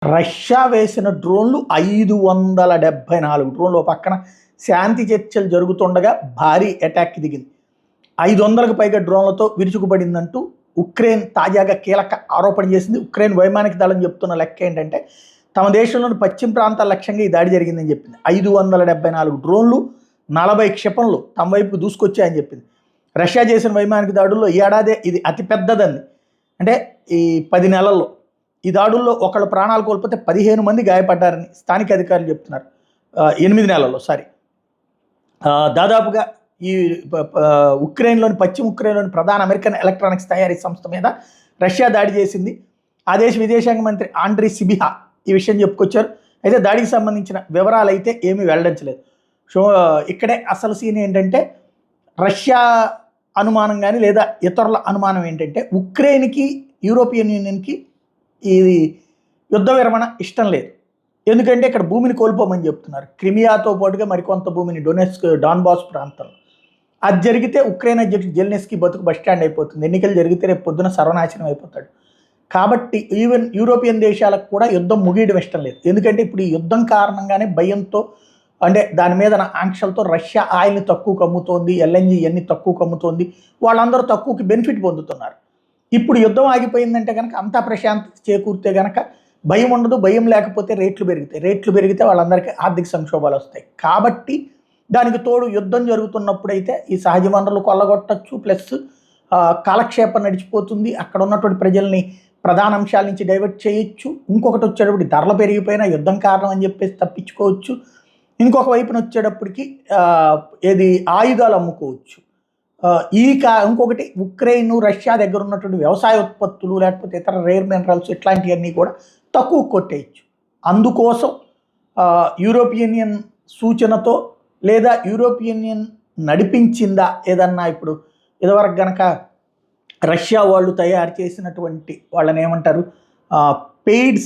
Russia వేసిన డ్రోన్లు 574 డ్రోన్లు. ఓ పక్కన శాంతి చర్చలు జరుగుతుండగా భారీ అటాక్కి దిగింది. 500కు పైగా డ్రోన్లతో విరుచుకుపడిందంటూ ఉక్రెయిన్ తాజాగా కీలక ఆరోపణ చేసింది. ఉక్రెయిన్ వైమానిక దళం చెప్తున్న లెక్క ఏంటంటే తమ దేశంలోని పశ్చిమ ప్రాంతాల లక్ష్యంగా ఈ దాడి జరిగిందని చెప్పింది. 574 డ్రోన్లు, 40 క్షిపణులు తమ వైపుకు దూసుకొచ్చాయని చెప్పింది. రష్యా చేసిన వైమానిక దాడుల్లో ఈ ఏడాదే ఇది అతిపెద్దదంది. అంటే ఈ 10 నెలల్లో ఈ దాడుల్లో ఒకళ్ళు ప్రాణాలు కోల్పోతే 15 మంది గాయపడ్డారని స్థానిక అధికారులు చెప్తున్నారు. 8 నెలల్లో దాదాపుగా ఈ ఉక్రెయిన్లోని పశ్చిమ ఉక్రెయిన్లోని ప్రధాన అమెరికన్ ఎలక్ట్రానిక్స్ తయారీ సంస్థ మీద రష్యా దాడి చేసింది. ఆ దేశ విదేశాంగ మంత్రి ఆండ్రీ సిబిహా ఈ విషయం చెప్పుకొచ్చారు. అయితే దాడికి సంబంధించిన వివరాలు అయితే ఏమీ వెల్లడించలేదు. సో ఇక్కడే అసలు సీన్ ఏంటంటే రష్యా అనుమానం కానీ లేదా ఇతరుల అనుమానం ఏంటంటే ఉక్రెయిన్కి యూరోపియన్ యూనియన్కి ఇది యుద్ధ విరమణ ఇష్టం లేదు. ఎందుకంటే ఇక్కడ భూమిని కోల్పోమని చెప్తున్నారు. క్రిమియాతో పాటుగా మరికొంత భూమిని డాన్బాస్ ప్రాంతంలో అది జరిగితే ఉక్రెయిన్ అధ్యక్షుడు జెలెన్స్కీ బతుకు బస్టాండ్ అయిపోతుంది. ఎన్నికలు జరిగితే రేపు పొద్దున సర్వనాశనం అయిపోతాడు. కాబట్టి ఈవెన్ యూరోపియన్ దేశాలకు కూడా యుద్ధం ముగియడం ఇష్టం లేదు. ఎందుకంటే ఇప్పుడు ఈ యుద్ధం కారణంగానే భయంతో అంటే దాని మీద ఆంక్షలతో రష్యా ఆయిల్ని తక్కువకు అమ్ముతోంది, ఎల్ఎన్జీ ఇవన్నీ తక్కువకు అమ్ముతోంది. వాళ్ళందరూ తక్కువకి బెనిఫిట్ పొందుతున్నారు. ఇప్పుడు యుద్ధం ఆగిపోయిందంటే కనుక అంతా ప్రశాంతత చేకూరితే కనుక భయం ఉండదు. భయం లేకపోతే రేట్లు పెరుగుతాయి. రేట్లు పెరిగితే వాళ్ళందరికీ ఆర్థిక సంక్షోభాలు వస్తాయి. కాబట్టి దానికి తోడు యుద్ధం జరుగుతున్నప్పుడైతే ఈ సహజ వనరులు కొల్లగొట్టచ్చు, ప్లస్ కాలక్షేపం నడిచిపోతుంది. అక్కడ ఉన్నటువంటి ప్రజల్ని ప్రధాన అంశాల నుంచి డైవర్ట్ చేయొచ్చు. ఇంకొకటి వచ్చేటప్పుడు ధరలు పెరిగిపోయినా యుద్ధం కారణం అని చెప్పేసి తప్పించుకోవచ్చు. ఇంకొక వైపున వచ్చేటప్పటికి ఏది ఆయుధాలు అమ్ముకోవచ్చు. ఇంకొకటి ఉక్రెయిన్ రష్యా దగ్గర ఉన్నటువంటి వ్యవసాయ ఉత్పత్తులు లేకపోతే ఇతర రేర్ మినరల్స్ ఇట్లాంటివన్నీ కూడా తక్కువ కొట్టేయచ్చు. అందుకోసం యూరోపియన్ యూనియన్ సూచనతో లేదా యూరోపియన్ యూనియన్ నడిపించిందా ఏదన్నా ఇప్పుడు ఇదివరకు గనక రష్యా వాళ్ళు తయారు చేసినటువంటి వాళ్ళని ఏమంటారు పెయిడ్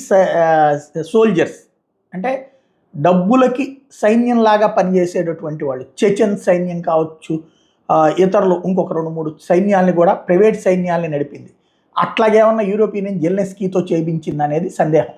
సోల్జర్స్ అంటే డబ్బులకి సైన్యంలాగా పనిచేసేటటువంటి వాళ్ళు, చెచెన్ సైన్యం కావచ్చు, ఇతరులు ఇంకొక 2-3 సైన్యాల్ని కూడా ప్రైవేట్ సైన్యాల్ని నడిపింది. అట్లాగేమన్నా యూరోపియన్ యూనియన్ జెలెన్స్కీతో చేయించింది అనేది సందేహం.